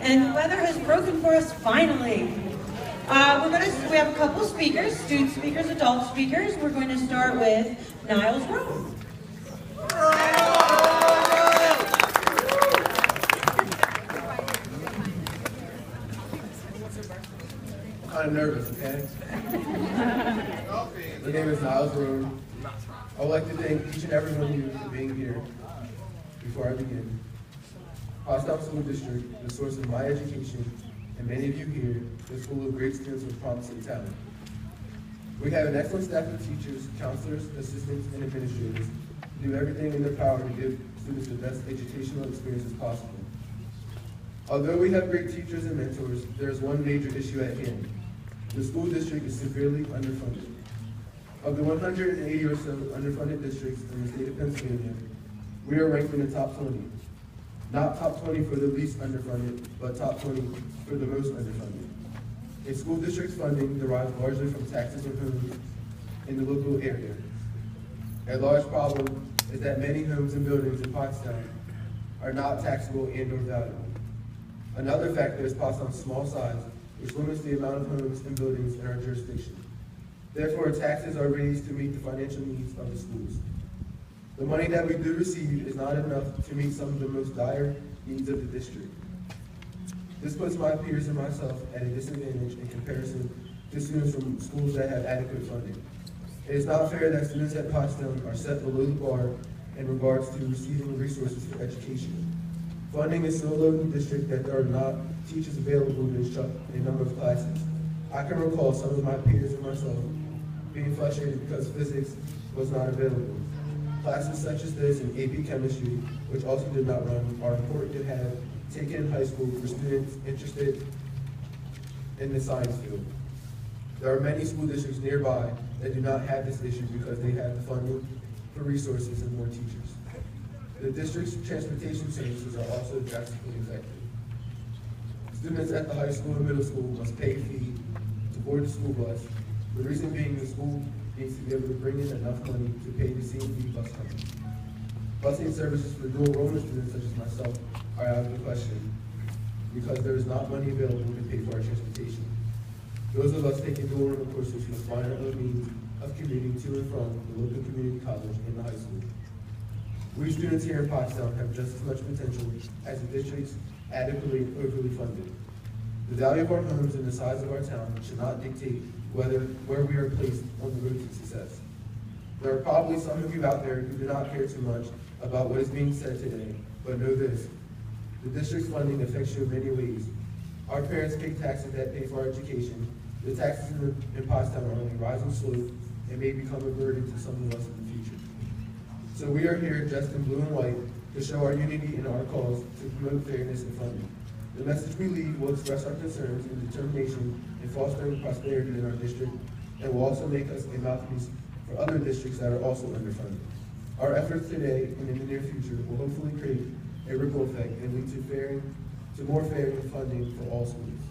and the weather has broken for us finally. We have a couple speakers, student speakers, adult speakers. We're going to start with Nyles Rome. I'm kind of nervous, okay? My name is Nyles Rome. I would like to thank each and every one of you for being here. Before I begin, Pottstown School District, the source of my education, and many of you here, is full of great students with promising talent. We have an excellent staff of teachers, counselors, assistants, and administrators who do everything in their power to give students the best educational experiences possible. Although we have great teachers and mentors, there is one major issue at hand. The school district is severely underfunded. Of the 180 or so underfunded districts in the state of Pennsylvania, we are ranked in the top 20. Not top 20 for the least underfunded, but top 20 for the most underfunded. A school district's funding derives largely from taxes and homes in the local area. A large problem is that many homes and buildings in Pottstown are not taxable and/or valuable. Another factor is Pottstown's small size, which limits the amount of homes and buildings in our jurisdiction. Therefore, taxes are raised to meet the financial needs of the schools. The money that we do receive is not enough to meet some of the most dire needs of the district. This puts my peers and myself at a disadvantage in comparison to students from schools that have adequate funding. It is not fair that students at Pottstown are set below the bar in regards to receiving resources for education. Funding is so low in the district that there are not teachers available to instruct a number of classes. I can recall some of my peers and myself being frustrated because physics was not available. Classes such as this and AP Chemistry, which also did not run, are important to have taken in high school for students interested in the science field. There are many school districts nearby that do not have this issue because they have the funding for resources and more teachers. The district's transportation services are also drastically affected. Students at the high school and middle school must pay a fee to board the school bus. The reason being the school needs to be able to bring in enough money to pay the C&D bus company. Busing services for dual enrollment students such as myself are out of the question because there is not money available to pay for our transportation. Those of us taking dual enrollment courses must find other means of commuting to and from the local community college and the high school. We students here in Pottstown have just as much potential as the district's adequately and overly funded. The value of our homes and the size of our town should not dictate where we are placed on the road to success. There are probably some of you out there who do not care too much about what is being said today, but know this: the district's funding affects you in many ways. Our parents pay taxes that pay for our education. The taxes in Pottstown are on a rising slope and may become a burden to some of us in the future. So we are here dressed in blue and white to show our unity in our cause to promote fairness and funding. The message we leave will express our concerns and determination in fostering prosperity in our district, and will also make us a mouthpiece for other districts that are also underfunded. Our efforts today and in the near future will hopefully create a ripple effect and lead to more fair funding for all schools.